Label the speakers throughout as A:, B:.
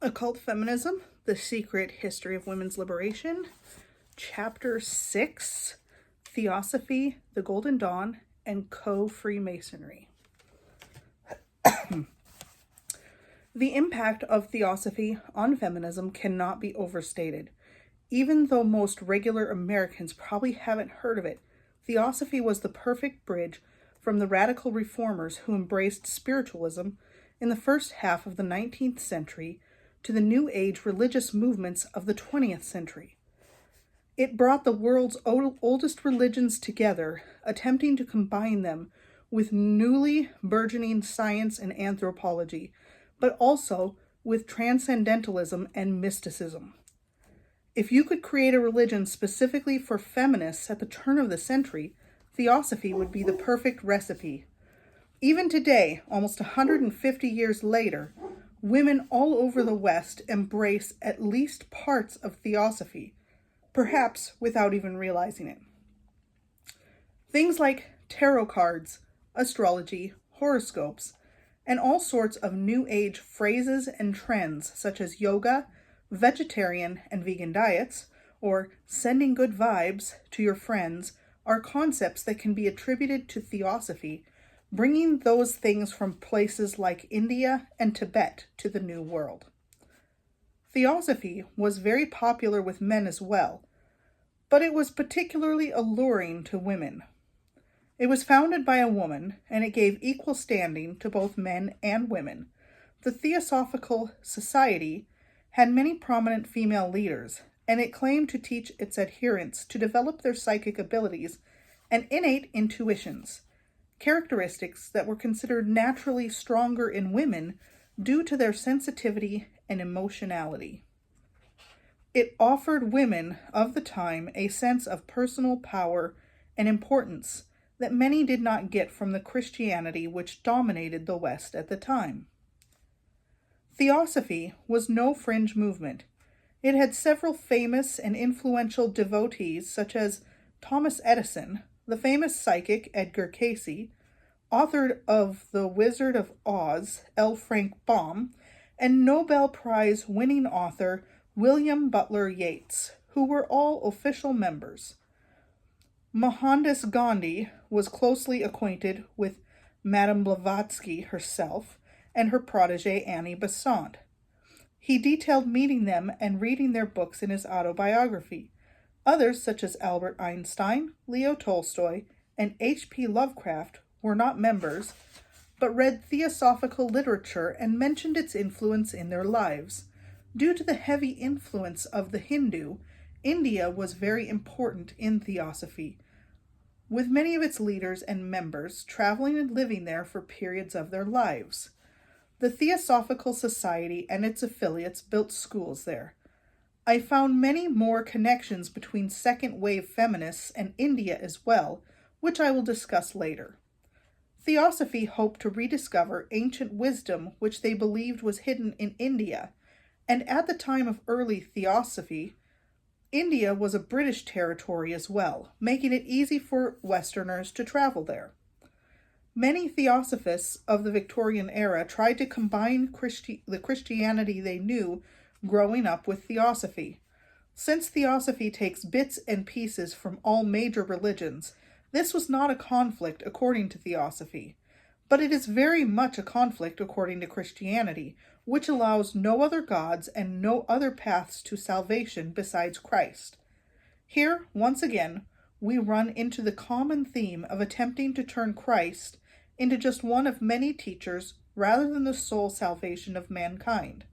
A: Occult Feminism, The Secret History of Women's Liberation, Chapter 6, Theosophy, the Golden Dawn, and Co-Freemasonry. The impact of Theosophy on feminism cannot be overstated. Even though most regular Americans probably haven't heard of it, Theosophy was the perfect bridge from the radical reformers who embraced spiritualism in the first half of the 19th century to the New Age religious movements of the 20th century. It brought the world's oldest religions together, attempting to combine them with newly burgeoning science and anthropology, but also with transcendentalism and mysticism. If you could create a religion specifically for feminists at the turn of the century, Theosophy would be the perfect recipe. Even today, almost 150 years later, women all over the West embrace at least parts of Theosophy, perhaps without even realizing it. Things like tarot cards, astrology, horoscopes, and all sorts of New Age phrases and trends such as yoga, vegetarian and vegan diets, or sending good vibes to your friends are concepts that can be attributed to Theosophy, bringing those things from places like India and Tibet to the New World. Theosophy was very popular with men as well, but it was particularly alluring to women. It was founded by a woman, and it gave equal standing to both men and women. The Theosophical Society had many prominent female leaders, and it claimed to teach its adherents to develop their psychic abilities and innate intuitions, characteristics that were considered naturally stronger in women due to their sensitivity and emotionality. It offered women of the time a sense of personal power and importance that many did not get from the Christianity which dominated the West at the time. Theosophy was no fringe movement. It had several famous and influential devotees such as Thomas Edison, the famous psychic Edgar Cayce, author of The Wizard of Oz, L. Frank Baum, and Nobel Prize winning author William Butler Yeats, who were all official members. Mohandas Gandhi was closely acquainted with Madame Blavatsky herself and her protege Annie Besant. He detailed meeting them and reading their books in his autobiography. Others, such as Albert Einstein, Leo Tolstoy, and H.P. Lovecraft, were not members, but read theosophical literature and mentioned its influence in their lives. Due to the heavy influence of the Hindu, India was very important in Theosophy, with many of its leaders and members traveling and living there for periods of their lives. The Theosophical Society and its affiliates built schools there. I found many more connections between second-wave feminists and India as well, which I will discuss later. Theosophy hoped to rediscover ancient wisdom which they believed was hidden in India, and at the time of early Theosophy, India was a British territory as well, making it easy for Westerners to travel there. Many Theosophists of the Victorian era tried to combine the Christianity they knew growing up with Theosophy. Since Theosophy takes bits and pieces from all major religions, this was not a conflict according to Theosophy, but it is very much a conflict according to Christianity, which allows no other gods and no other paths to salvation besides Christ. Here, once again, we run into the common theme of attempting to turn Christ into just one of many teachers rather than the sole salvation of mankind.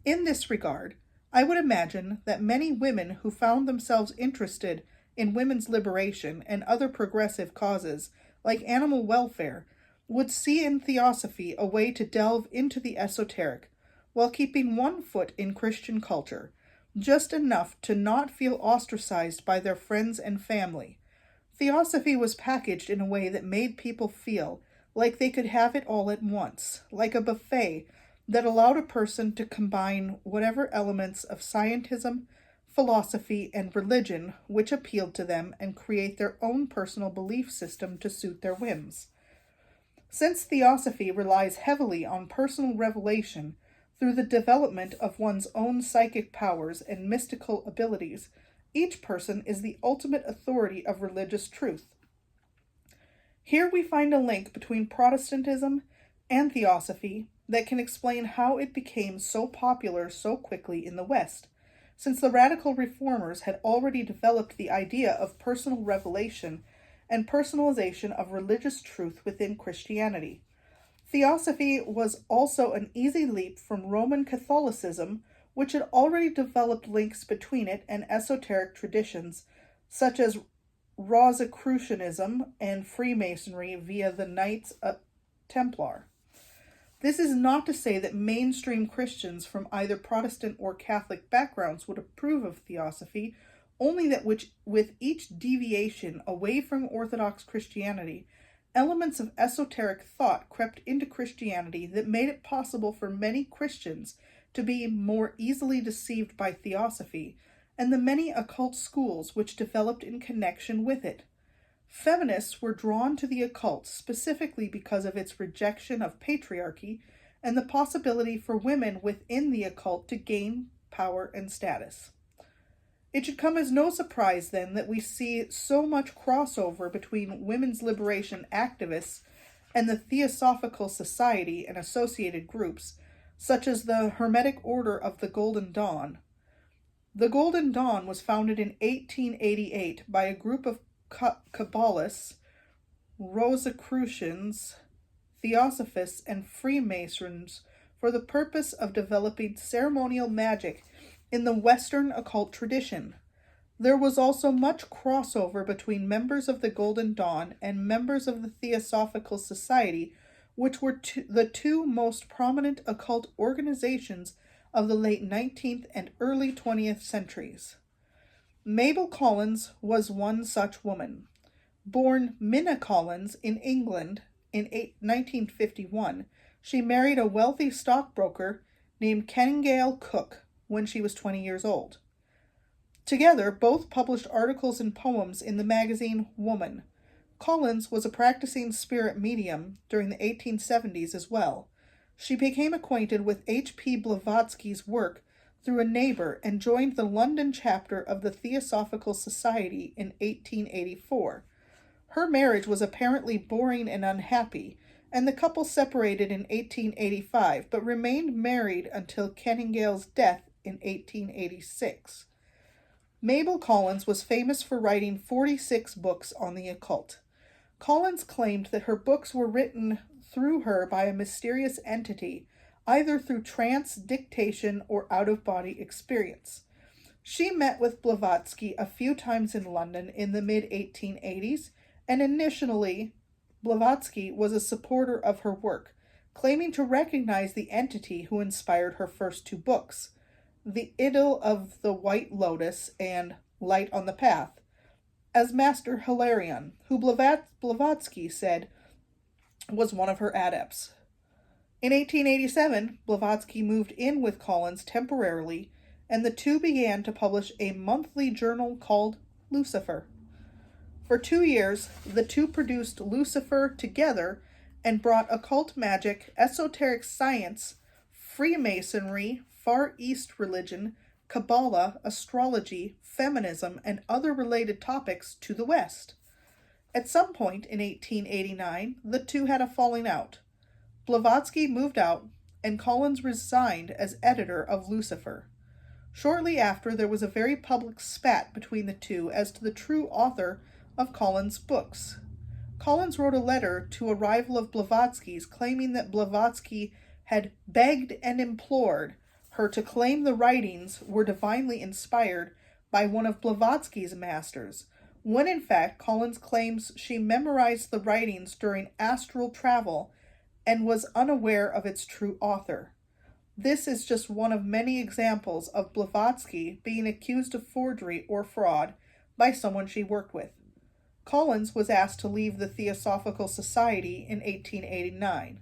A: In this regard, I would imagine that many women who found themselves interested in women's liberation and other progressive causes, like animal welfare, would see in Theosophy a way to delve into the esoteric, while keeping one foot in Christian culture, just enough to not feel ostracized by their friends and family. Theosophy was packaged in a way that made people feel like they could have it all at once, like a buffet that allowed a person to combine whatever elements of scientism, philosophy, and religion which appealed to them and create their own personal belief system to suit their whims. Since Theosophy relies heavily on personal revelation, Through the development of one's own psychic powers and mystical abilities, each person is the ultimate authority of religious truth. Here we find a link between Protestantism and Theosophy that can explain how it became so popular so quickly in the West, since the radical reformers had already developed the idea of personal revelation and personalization of religious truth within Christianity. Theosophy was also an easy leap from Roman Catholicism, which had already developed links between it and esoteric traditions such as Rosicrucianism and Freemasonry via the Knights Templar. This is not to say that mainstream Christians from either Protestant or Catholic backgrounds would approve of Theosophy, only that with each deviation away from Orthodox Christianity, elements of esoteric thought crept into Christianity that made it possible for many Christians to be more easily deceived by Theosophy, and the many occult schools which developed in connection with it. Feminists were drawn to the occult specifically because of its rejection of patriarchy and the possibility for women within the occult to gain power and status. It should come as no surprise, then, that we see so much crossover between women's liberation activists and the Theosophical Society and associated groups, such as the Hermetic Order of the Golden Dawn. The Golden Dawn was founded in 1888 by a group of Kabbalists, Rosicrucians, Theosophists, and Freemasons for the purpose of developing ceremonial magic in the Western occult tradition. There was also much crossover between members of the Golden Dawn and members of the Theosophical Society, which were the two most prominent occult organizations of the late 19th and early 20th centuries. Mabel Collins was one such woman. Born Minna Collins in England in 1951, she married a wealthy stockbroker named Kenningale Cook when she was 20 years old. Together, both published articles and poems in the magazine Woman. Collins was a practicing spirit medium during the 1870s as well. She became acquainted with H.P. Blavatsky's work through a neighbor and joined the London chapter of the Theosophical Society in 1884. Her marriage was apparently boring and unhappy, and the couple separated in 1885, but remained married until Kenningale's death in 1886. Mabel Collins was famous for writing 46 books on the occult. Collins claimed that her books were written through her by a mysterious entity, either through trance, dictation, or out-of-body experience. She met with Blavatsky a few times in London in the mid-1880s, and initially, Blavatsky was a supporter of her work, claiming to recognize the entity who inspired her first two books, The Idyll of the White Lotus and Light on the Path, as Master Hilarion, who Blavatsky said was one of her adepts. In 1887, Blavatsky moved in with Collins temporarily, and the two began to publish a monthly journal called Lucifer. For 2 years, the two produced Lucifer together and brought occult magic, esoteric science, Freemasonry, Far East religion, Kabbalah, astrology, feminism, and other related topics to the West. At some point in 1889, the two had a falling out. Blavatsky moved out, and Collins resigned as editor of Lucifer. Shortly after, there was a very public spat between the two as to the true author of Collins' books. Collins wrote a letter to a rival of Blavatsky's claiming that Blavatsky had begged and implored her to claim the writings were divinely inspired by one of Blavatsky's masters, when in fact Collins claims she memorized the writings during astral travel and was unaware of its true author. This is just one of many examples of Blavatsky being accused of forgery or fraud by someone she worked with. Collins was asked to leave the Theosophical Society in 1889.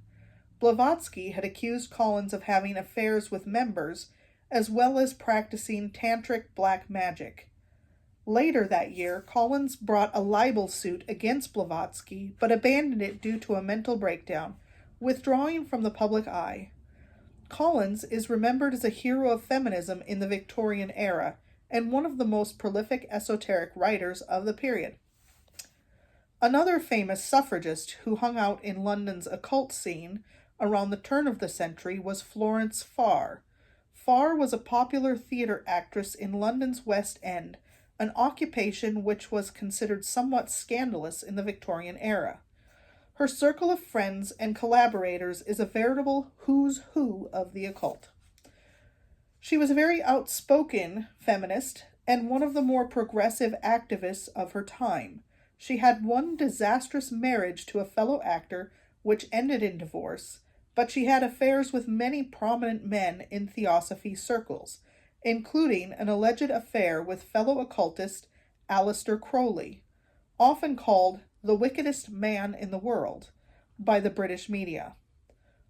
A: Blavatsky had accused Collins of having affairs with members, as well as practicing tantric black magic. Later that year, Collins brought a libel suit against Blavatsky, but abandoned it due to a mental breakdown, withdrawing from the public eye. Collins is remembered as a hero of feminism in the Victorian era and one of the most prolific esoteric writers of the period. Another famous suffragist who hung out in London's occult scene around the turn of the century was Florence Farr. Farr was a popular theatre actress in London's West End, an occupation which was considered somewhat scandalous in the Victorian era. Her circle of friends and collaborators is a veritable who's who of the occult. She was a very outspoken feminist and one of the more progressive activists of her time. She had one disastrous marriage to a fellow actor, which ended in divorce, but she had affairs with many prominent men in Theosophy circles, including an alleged affair with fellow occultist Aleister Crowley, often called the wickedest man in the world by the British media.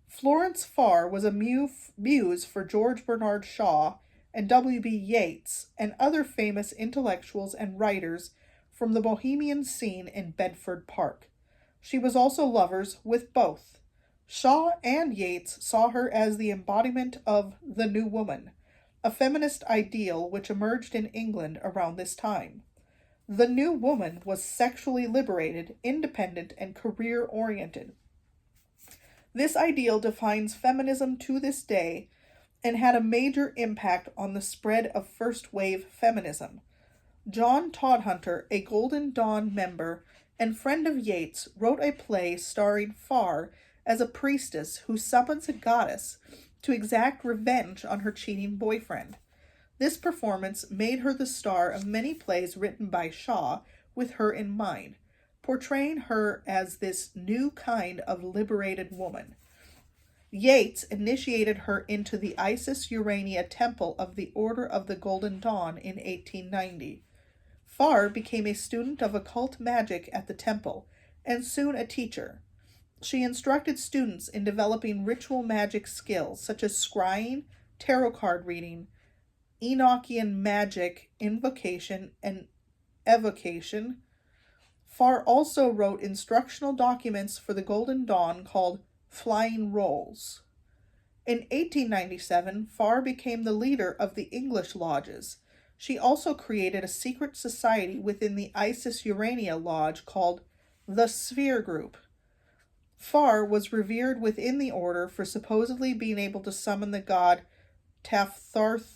A: Florence Farr was a muse for George Bernard Shaw and W.B. Yeats and other famous intellectuals and writers from the Bohemian scene in Bedford Park. She was also lovers with both. Shaw and Yeats saw her as the embodiment of the New Woman, a feminist ideal which emerged in England around this time. The New Woman was sexually liberated, independent, and career-oriented. This ideal defines feminism to this day and had a major impact on the spread of first-wave feminism. John Todhunter, a Golden Dawn member and friend of Yeats, wrote a play starring Farr as a priestess who summons a goddess to exact revenge on her cheating boyfriend. This performance made her the star of many plays written by Shaw with her in mind, portraying her as this new kind of liberated woman. Yeats initiated her into the Isis Urania Temple of the Order of the Golden Dawn in 1890. Farr became a student of occult magic at the temple, and soon a teacher. She instructed students in developing ritual magic skills such as scrying, tarot card reading, Enochian magic, invocation, and evocation. Farr also wrote instructional documents for the Golden Dawn called Flying Rolls. In 1897, Farr became the leader of the English lodges. She also created a secret society within the Isis Urania Lodge called the Sphere Group. Farr was revered within the order for supposedly being able to summon the god Taftharath,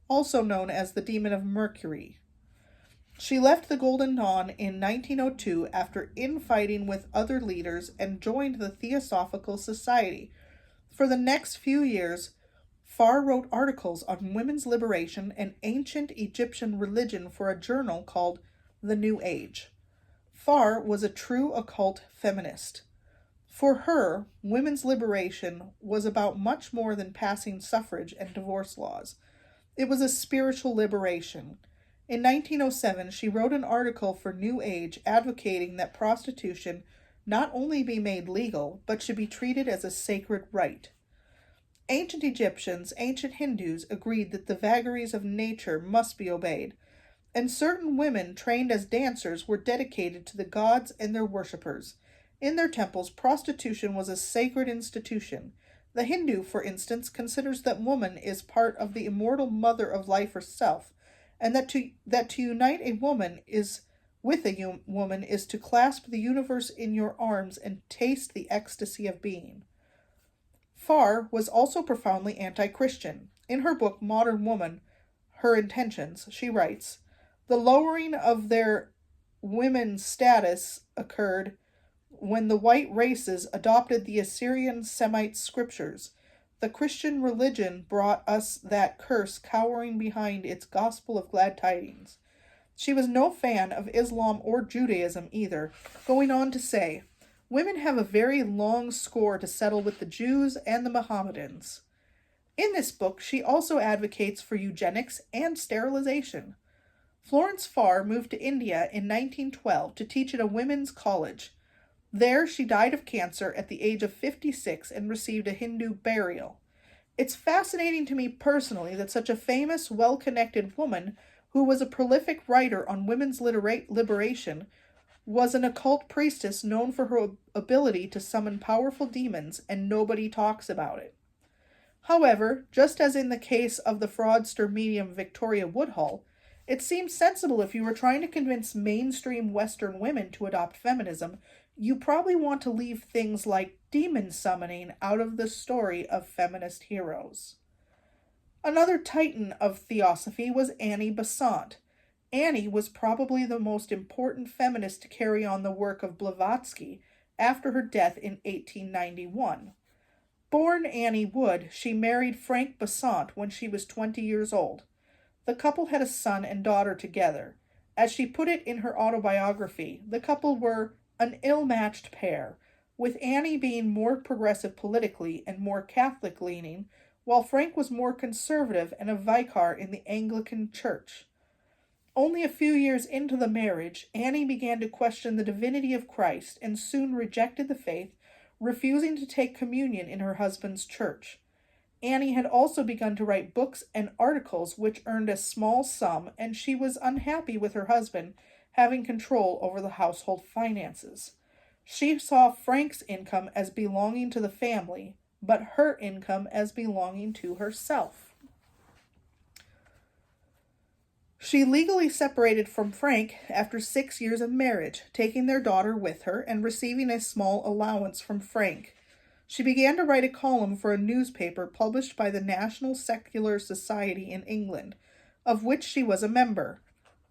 A: also known as the demon of Mercury. She left the Golden Dawn in 1902 after infighting with other leaders and joined the Theosophical Society. For the next few years, Farr wrote articles on women's liberation and ancient Egyptian religion for a journal called The New Age. Farr was a true occult feminist. For her, women's liberation was about much more than passing suffrage and divorce laws. It was a spiritual liberation. In 1907, she wrote an article for New Age advocating that prostitution not only be made legal, but should be treated as a sacred right. Ancient Egyptians, ancient Hindus agreed that the vagaries of nature must be obeyed, and certain women trained as dancers were dedicated to the gods and their worshippers. In their temples, prostitution was a sacred institution. The Hindu, for instance, considers that woman is part of the immortal mother of life herself, and that to unite a woman with a woman is to clasp the universe in your arms and taste the ecstasy of being. Farr was also profoundly anti-Christian. In her book Modern Woman, Her Intentions, she writes, "The lowering of their women's status occurred when the white races adopted the Assyrian Semite scriptures. The Christian religion brought us that curse cowering behind its gospel of glad tidings." She was no fan of Islam or Judaism either, going on to say, "Women have a very long score to settle with the Jews and the Mohammedans." In this book, she also advocates for eugenics and sterilization. Florence Farr moved to India in 1912 to teach at a women's college. There, she died of cancer at the age of 56 and received a Hindu burial. It's fascinating to me personally that such a famous, well-connected woman who was a prolific writer on women's liberation was an occult priestess known for her ability to summon powerful demons, and nobody talks about it. However, just as in the case of the fraudster medium Victoria Woodhull, it seems sensible if you were trying to convince mainstream Western women to adopt feminism, you probably want to leave things like demon summoning out of the story of feminist heroes. Another titan of Theosophy was Annie Besant. Annie was probably the most important feminist to carry on the work of Blavatsky after her death in 1891. Born Annie Wood, she married Frank Besant when she was 20 years old. The couple had a son and daughter together. As she put it in her autobiography, the couple were an ill-matched pair, with Annie being more progressive politically and more Catholic-leaning, while Frank was more conservative and a vicar in the Anglican Church. Only a few years into the marriage, Annie began to question the divinity of Christ and soon rejected the faith, refusing to take communion in her husband's church. Annie had also begun to write books and articles which earned a small sum, and she was unhappy with her husband having control over the household finances. She saw Frank's income as belonging to the family, but her income as belonging to herself. She legally separated from Frank after 6 years of marriage, taking their daughter with her and receiving a small allowance from Frank. She began to write a column for a newspaper published by the National Secular Society in England, of which she was a member.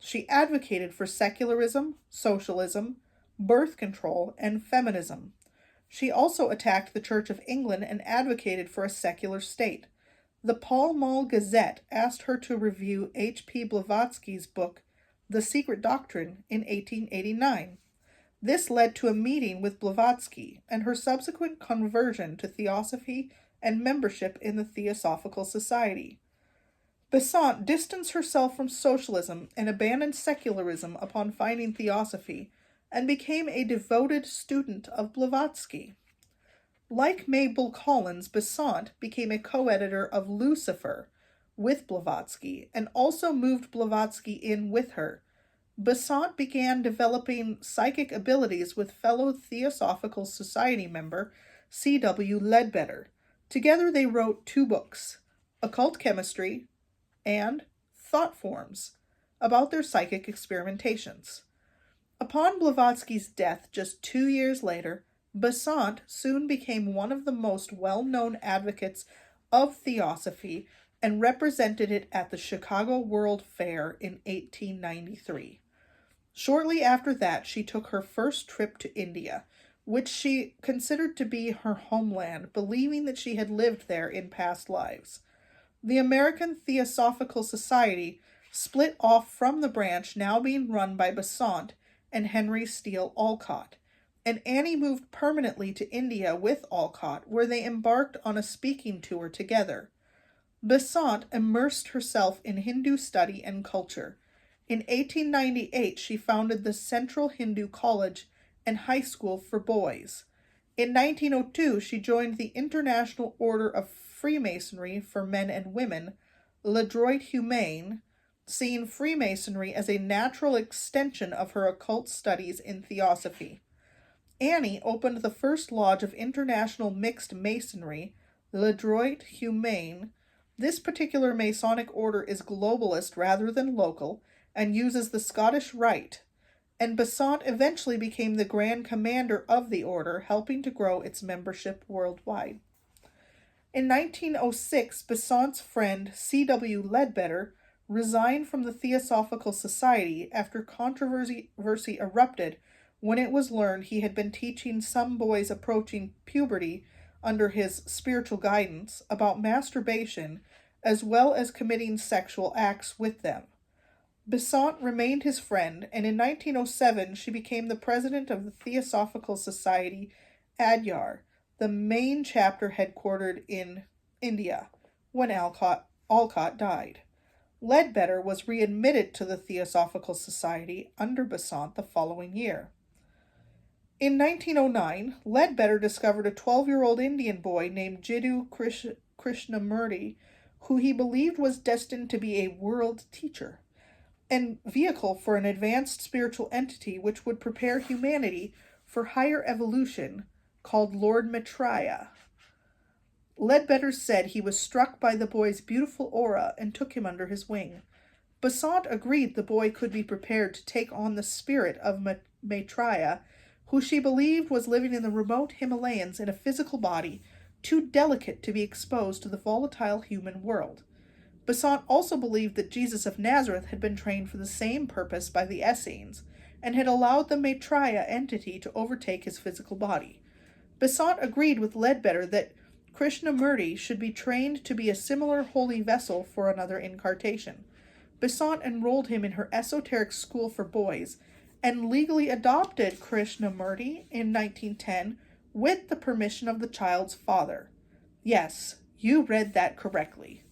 A: She advocated for secularism, socialism, birth control, and feminism. She also attacked the Church of England and advocated for a secular state. The Pall Mall Gazette asked her to review H.P. Blavatsky's book, The Secret Doctrine, in 1889. This led to a meeting with Blavatsky and her subsequent conversion to Theosophy and membership in the Theosophical Society. Besant distanced herself from socialism and abandoned secularism upon finding Theosophy, and became a devoted student of Blavatsky. Like Mabel Collins, Besant became a co-editor of Lucifer with Blavatsky, and also moved Blavatsky in with her. Besant began developing psychic abilities with fellow Theosophical Society member C.W. Ledbetter. Together they wrote 2 books, Occult Chemistry and Thought Forms, about their psychic experimentations. Upon Blavatsky's death just 2 years later, Besant soon became one of the most well-known advocates of Theosophy and represented it at the Chicago World Fair in 1893. Shortly after that, she took her first trip to India, which she considered to be her homeland, believing that she had lived there in past lives. The American Theosophical Society split off from the branch now being run by Besant and Henry Steele Olcott, and Annie moved permanently to India with Olcott, where they embarked on a speaking tour together. Besant immersed herself in Hindu study and culture. In 1898, she founded the Central Hindu College and High School for Boys. In 1902, she joined the International Order of Freemasonry for Men and Women, Le Droit Humain, seeing Freemasonry as a natural extension of her occult studies in Theosophy. Annie opened the first lodge of international mixed masonry, Le Droit Humain. This particular Masonic order is globalist rather than local, and uses the Scottish Rite, and Besant eventually became the Grand Commander of the order, helping to grow its membership worldwide. In 1906, Besant's friend C.W. Ledbetter resigned from the Theosophical Society after controversy erupted when it was learned he had been teaching some boys approaching puberty under his spiritual guidance about masturbation as well as committing sexual acts with them. Besant remained his friend, and in 1907 she became the president of the Theosophical Society, Adyar, the main chapter headquartered in India, when Olcott died. Ledbetter was readmitted to the Theosophical Society under Besant the following year. In 1909, Ledbetter discovered a 12-year-old Indian boy named Jiddu Krishnamurti, who he believed was destined to be a world teacher. and vehicle for an advanced spiritual entity which would prepare humanity for higher evolution, called Lord Maitreya. Ledbetter said he was struck by the boy's beautiful aura and took him under his wing. Besant agreed the boy could be prepared to take on the spirit of Maitreya, who she believed was living in the remote Himalayas in a physical body too delicate to be exposed to the volatile human world. Besant also believed that Jesus of Nazareth had been trained for the same purpose by the Essenes, and had allowed the Maitreya entity to overtake his physical body. Besant agreed with Ledbetter that Krishnamurti should be trained to be a similar holy vessel for another incarnation. Besant enrolled him in her esoteric school for boys, and legally adopted Krishnamurti in 1910 with the permission of the child's father. Yes, you read that correctly.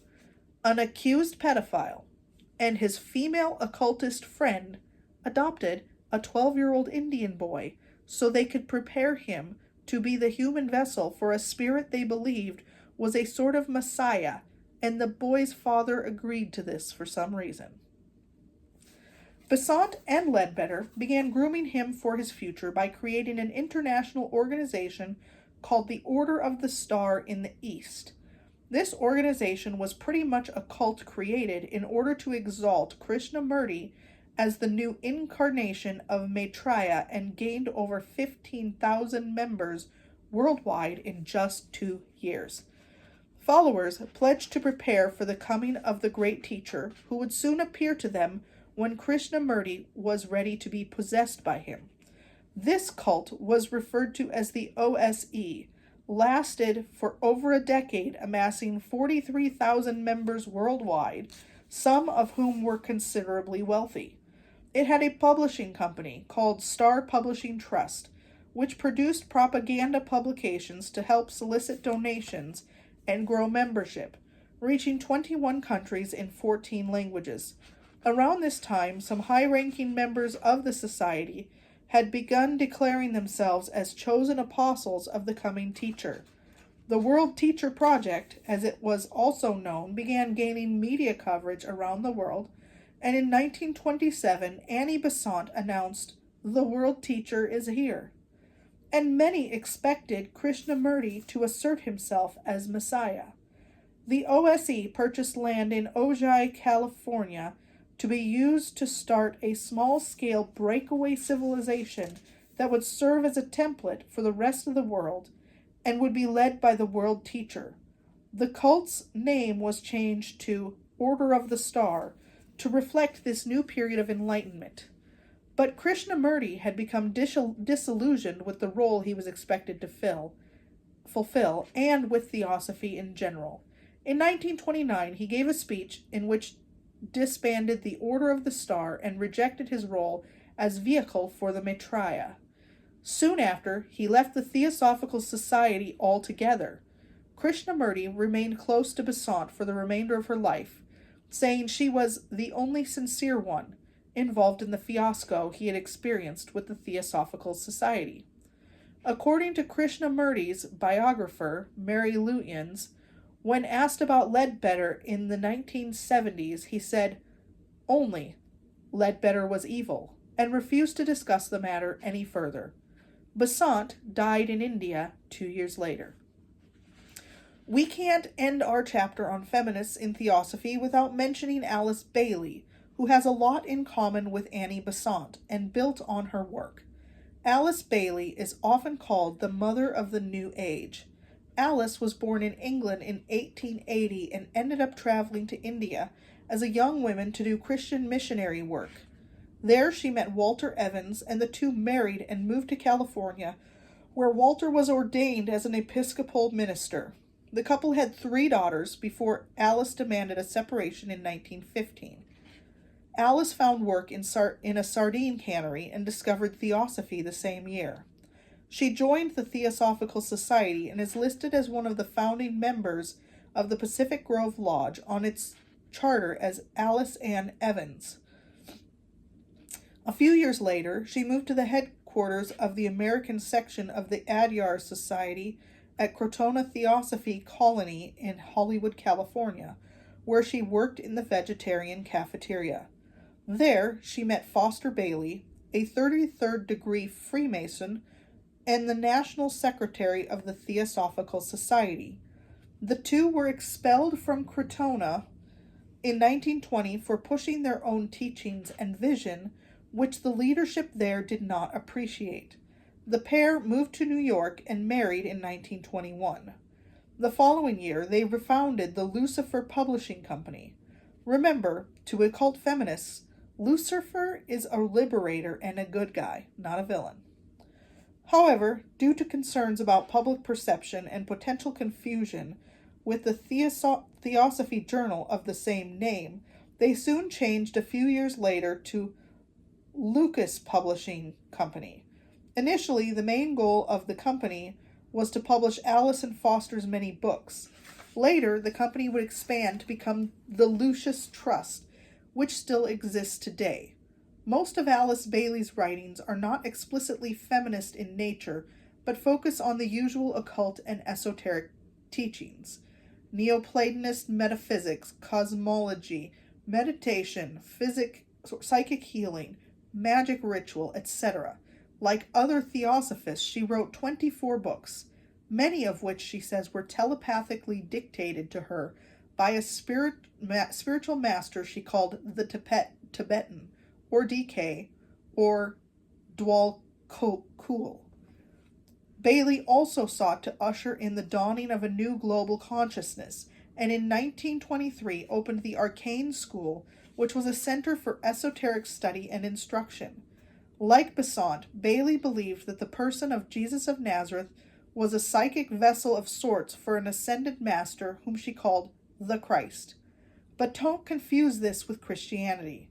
A: An accused pedophile and his female occultist friend adopted a 12-year-old Indian boy so they could prepare him to be the human vessel for a spirit they believed was a sort of messiah, and the boy's father agreed to this for some reason. Besant and Ledbetter began grooming him for his future by creating an international organization called the Order of the Star in the East. This organization was pretty much a cult created in order to exalt Krishnamurti as the new incarnation of Maitreya, and gained over 15,000 members worldwide in just 2 years. Followers pledged to prepare for the coming of the great teacher, who would soon appear to them when Krishnamurti was ready to be possessed by him. This cult was referred to as the OSE, lasted for over a decade, amassing 43,000 members worldwide, some of whom were considerably wealthy. It had a publishing company called Star Publishing Trust, which produced propaganda publications to help solicit donations and grow membership, reaching 21 countries in 14 languages. Around this time, some high-ranking members of the society had begun declaring themselves as chosen apostles of the coming teacher. The World Teacher Project, as it was also known, began gaining media coverage around the world, and in 1927, Annie Besant announced, "The World Teacher is here." And many expected Krishnamurti to assert himself as Messiah. The OSE purchased land in Ojai, California, to be used to start a small-scale breakaway civilization that would serve as a template for the rest of the world and would be led by the World Teacher. The cult's name was changed to Order of the Star to reflect this new period of enlightenment. But Krishnamurti had become disillusioned with the role he was expected to fulfill, and with Theosophy in general. In 1929, he gave a speech in which disbanded the Order of the Star and rejected his role as vehicle for the Maitreya. Soon after, he left the Theosophical Society altogether. Krishnamurti remained close to Besant for the remainder of her life, saying she was the only sincere one involved in the fiasco he had experienced with the Theosophical Society. According to Krishnamurti's biographer, Mary Lutyens, when asked about Ledbetter in the 1970s, he said, "Only Ledbetter was evil," and refused to discuss the matter any further. Besant died in India 2 years later. We can't end our chapter on feminists in Theosophy without mentioning Alice Bailey, who has a lot in common with Annie Besant and built on her work. Alice Bailey is often called the mother of the New Age. Alice was born in England in 1880 and ended up traveling to India as a young woman to do Christian missionary work. There she met Walter Evans, and the two married and moved to California, where Walter was ordained as an Episcopal minister. The couple had 3 daughters before Alice demanded a separation in 1915. Alice found work in a sardine cannery and discovered Theosophy the same year. She joined the Theosophical Society and is listed as one of the founding members of the Pacific Grove Lodge on its charter as Alice Ann Evans. A few years later, she moved to the headquarters of the American section of the Adyar Society at Crotona Theosophy Colony in Hollywood, California, where she worked in the vegetarian cafeteria. There, she met Foster Bailey, a 33rd degree Freemason and the National Secretary of the Theosophical Society. The two were expelled from Crotona in 1920 for pushing their own teachings and vision, which the leadership there did not appreciate. The pair moved to New York and married in 1921. The following year, they refounded the Lucifer Publishing Company. Remember, to occult feminists, Lucifer is a liberator and a good guy, not a villain. However, due to concerns about public perception and potential confusion with the Theosophy journal of the same name, they soon changed a few years later to Lucas Publishing Company. Initially, the main goal of the company was to publish Alice and Foster's many books. Later, the company would expand to become the Lucius Trust, which still exists today. Most of Alice Bailey's writings are not explicitly feminist in nature, but focus on the usual occult and esoteric teachings. Neoplatonist metaphysics, cosmology, meditation, psychic healing, magic ritual, etc. Like other theosophists, she wrote 24 books, many of which she says were telepathically dictated to her by a spiritual master she called the Tibetan, or DK, or Dwal Kul. Bailey also sought to usher in the dawning of a new global consciousness, and in 1923 opened the Arcane School, which was a center for esoteric study and instruction. Like Besant, Bailey believed that the person of Jesus of Nazareth was a psychic vessel of sorts for an ascended master whom she called the Christ. But don't confuse this with Christianity.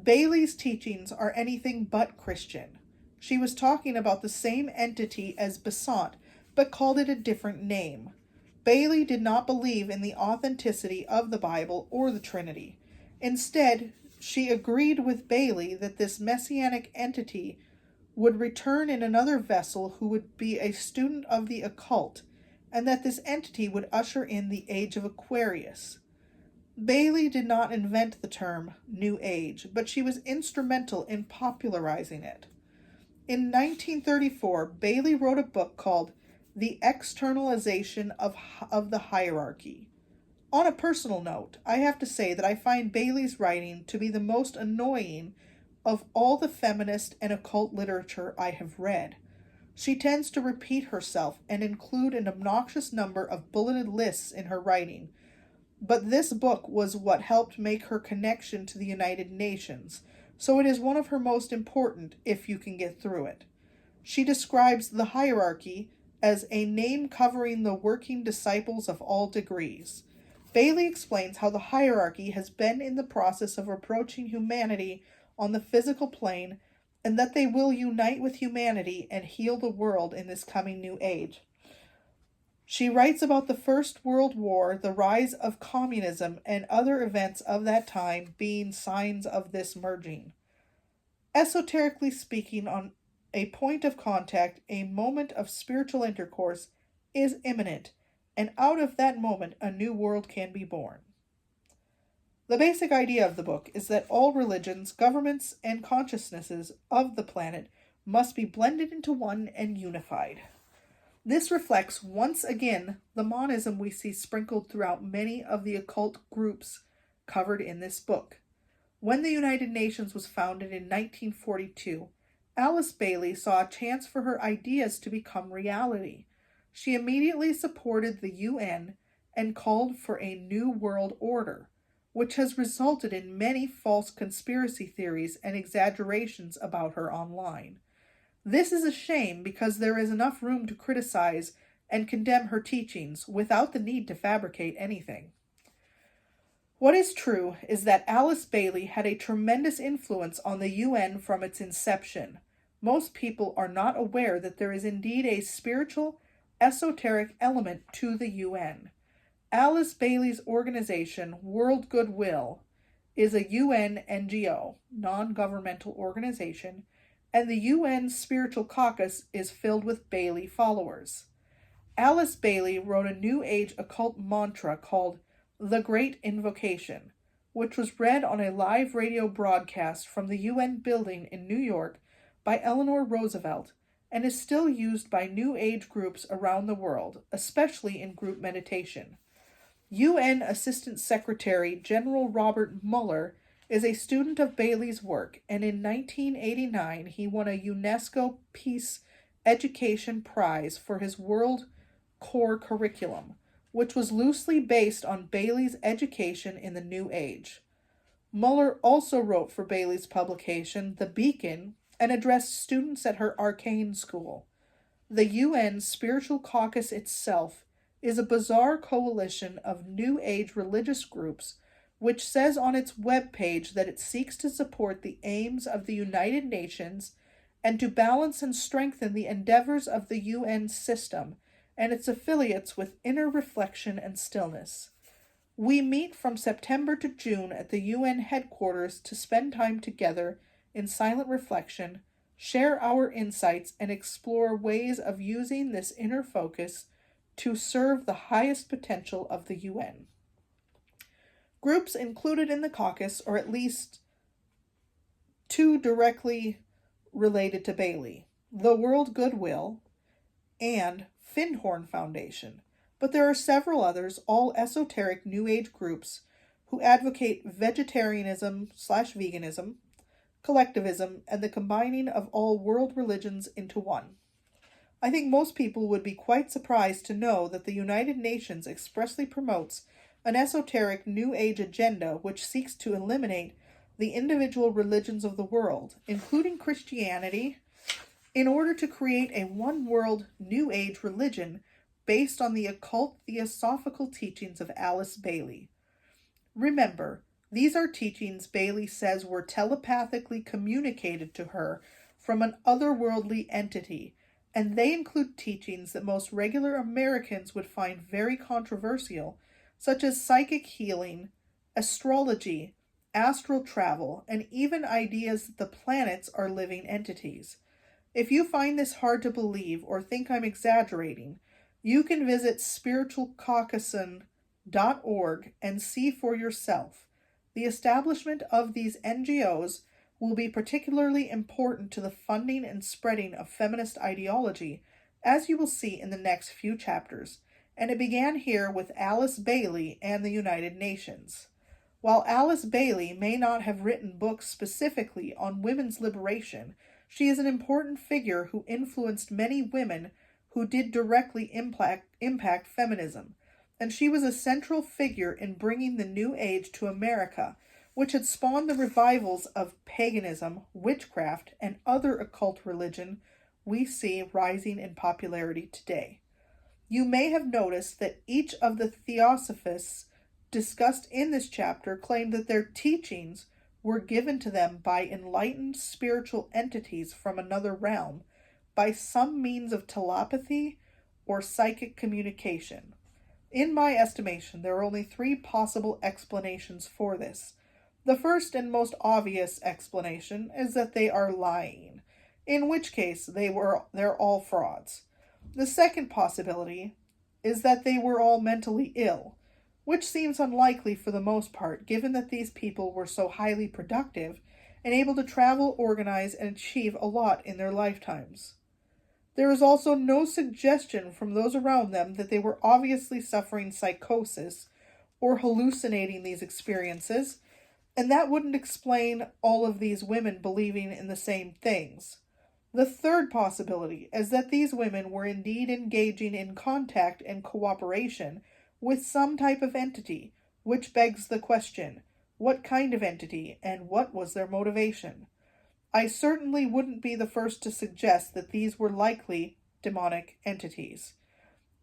A: Bailey's teachings are anything but Christian. She was talking about the same entity as Besant, but called it a different name. Bailey did not believe in the authenticity of the Bible or the Trinity. Instead, she agreed with Bailey that this messianic entity would return in another vessel who would be a student of the occult, and that this entity would usher in the Age of Aquarius. Bailey did not invent the term New Age, but she was instrumental in popularizing it. In 1934, Bailey wrote a book called The Externalization of the Hierarchy. On a personal note, I have to say that I find Bailey's writing to be the most annoying of all the feminist and occult literature I have read. She tends to repeat herself and include an obnoxious number of bulleted lists in her writing, but this book was what helped make her connection to the United Nations, so it is one of her most important if you can get through it. She describes the hierarchy as a name covering the working disciples of all degrees. Bailey explains how the hierarchy has been in the process of approaching humanity on the physical plane, and that they will unite with humanity and heal the world in this coming new age. She writes about the First World War, the rise of communism, and other events of that time being signs of this merging. Esoterically speaking, on a point of contact, a moment of spiritual intercourse is imminent, and out of that moment a new world can be born. The basic idea of the book is that all religions, governments, and consciousnesses of the planet must be blended into one and unified. This reflects once again the monism we see sprinkled throughout many of the occult groups covered in this book. When the United Nations was founded in 1942, Alice Bailey saw a chance for her ideas to become reality. She immediately supported the UN and called for a new world order, which has resulted in many false conspiracy theories and exaggerations about her online. This is a shame because there is enough room to criticize and condemn her teachings without the need to fabricate anything. What is true is that Alice Bailey had a tremendous influence on the UN from its inception. Most people are not aware that there is indeed a spiritual, esoteric element to the UN. Alice Bailey's organization, World Goodwill, is a UN NGO, non-governmental organization, and the UN Spiritual Caucus is filled with Bailey followers. Alice Bailey wrote a New Age occult mantra called The Great Invocation, which was read on a live radio broadcast from the UN building in New York by Eleanor Roosevelt and is still used by New Age groups around the world, especially in group meditation. UN Assistant Secretary General Robert Mueller is a student of Bailey's work, and in 1989 he won a UNESCO Peace Education Prize for his World Core curriculum, which was loosely based on Bailey's education in the New Age. Mueller also wrote for Bailey's publication, The Beacon, and addressed students at her arcane school. The UN Spiritual Caucus itself is a bizarre coalition of New Age religious groups which says on its webpage that it seeks to support the aims of the United Nations and to balance and strengthen the endeavors of the UN system and its affiliates with inner reflection and stillness. We meet from September to June at the UN headquarters to spend time together in silent reflection, share our insights, and explore ways of using this inner focus to serve the highest potential of the UN. Groups included in the caucus are at least two directly related to Bailey, the World Goodwill and Findhorn Foundation, but there are several others, all esoteric New Age groups who advocate vegetarianism/veganism, collectivism, and the combining of all world religions into one. I think most people would be quite surprised to know that the United Nations expressly promotes an esoteric New Age agenda which seeks to eliminate the individual religions of the world, including Christianity, in order to create a one-world New Age religion based on the occult theosophical teachings of Alice Bailey. Remember, these are teachings Bailey says were telepathically communicated to her from an otherworldly entity, and they include teachings that most regular Americans would find very controversial, such as psychic healing, astrology, astral travel, and even ideas that the planets are living entities. If you find this hard to believe or think I'm exaggerating, you can visit spiritualcaucasian.org and see for yourself. The establishment of these NGOs will be particularly important to the funding and spreading of feminist ideology, as you will see in the next few chapters, and it began here with Alice Bailey and the United Nations. While Alice Bailey may not have written books specifically on women's liberation, she is an important figure who influenced many women who did directly impact feminism, and she was a central figure in bringing the New Age to America, which had spawned the revivals of paganism, witchcraft, and other occult religion we see rising in popularity today. You may have noticed that each of the Theosophists discussed in this chapter claimed that their teachings were given to them by enlightened spiritual entities from another realm by some means of telepathy or psychic communication. In my estimation, there are only three possible explanations for this. The first and most obvious explanation is that they are lying, in which case they're all frauds. The second possibility is that they were all mentally ill, which seems unlikely for the most part, given that these people were so highly productive and able to travel, organize, and achieve a lot in their lifetimes. There is also no suggestion from those around them that they were obviously suffering psychosis or hallucinating these experiences, and that wouldn't explain all of these women believing in the same things. The third possibility is that these women were indeed engaging in contact and cooperation with some type of entity, which begs the question, what kind of entity and what was their motivation? I certainly wouldn't be the first to suggest that these were likely demonic entities.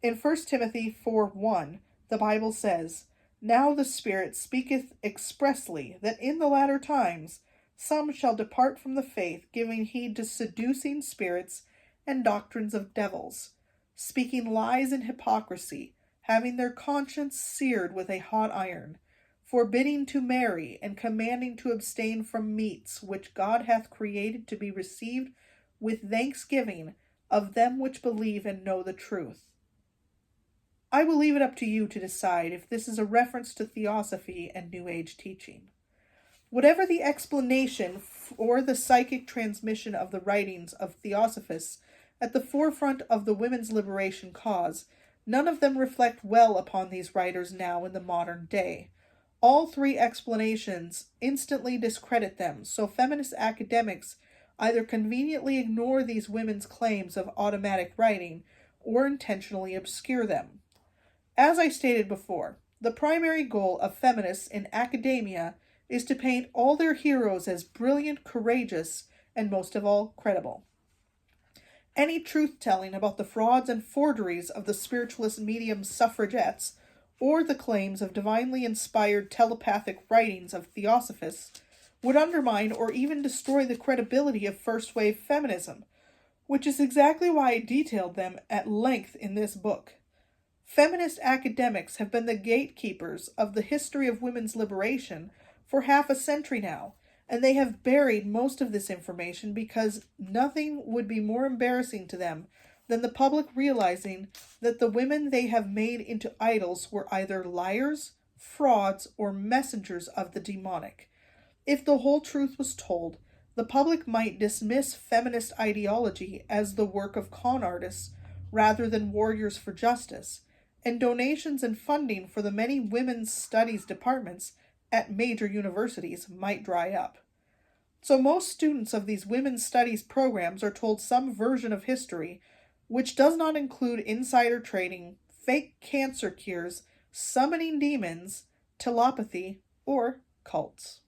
A: In 1 Timothy 4:1, the Bible says, "Now the Spirit speaketh expressly that in the latter times some shall depart from the faith, giving heed to seducing spirits and doctrines of devils, speaking lies and hypocrisy, having their conscience seared with a hot iron, forbidding to marry, and commanding to abstain from meats which God hath created to be received with thanksgiving of them which believe and know the truth." I will leave it up to you to decide if this is a reference to Theosophy and New Age teaching. Whatever the explanation for the psychic transmission of the writings of Theosophists at the forefront of the women's liberation cause, none of them reflect well upon these writers now in the modern day. All three explanations instantly discredit them, so feminist academics either conveniently ignore these women's claims of automatic writing or intentionally obscure them. As I stated before, the primary goal of feminists in academia is to paint all their heroes as brilliant, courageous, and most of all, credible. Any truth-telling about the frauds and forgeries of the spiritualist medium suffragettes, or the claims of divinely inspired telepathic writings of theosophists, would undermine or even destroy the credibility of first-wave feminism, which is exactly why I detailed them at length in this book. Feminist academics have been the gatekeepers of the history of women's liberation for half a century now, and they have buried most of this information because nothing would be more embarrassing to them than the public realizing that the women they have made into idols were either liars, frauds, or messengers of the demonic. If the whole truth was told, the public might dismiss feminist ideology as the work of con artists rather than warriors for justice, and donations and funding for the many women's studies departments at major universities might dry up. So most students of these women's studies programs are told some version of history which does not include insider trading, fake cancer cures, summoning demons, telepathy, or cults.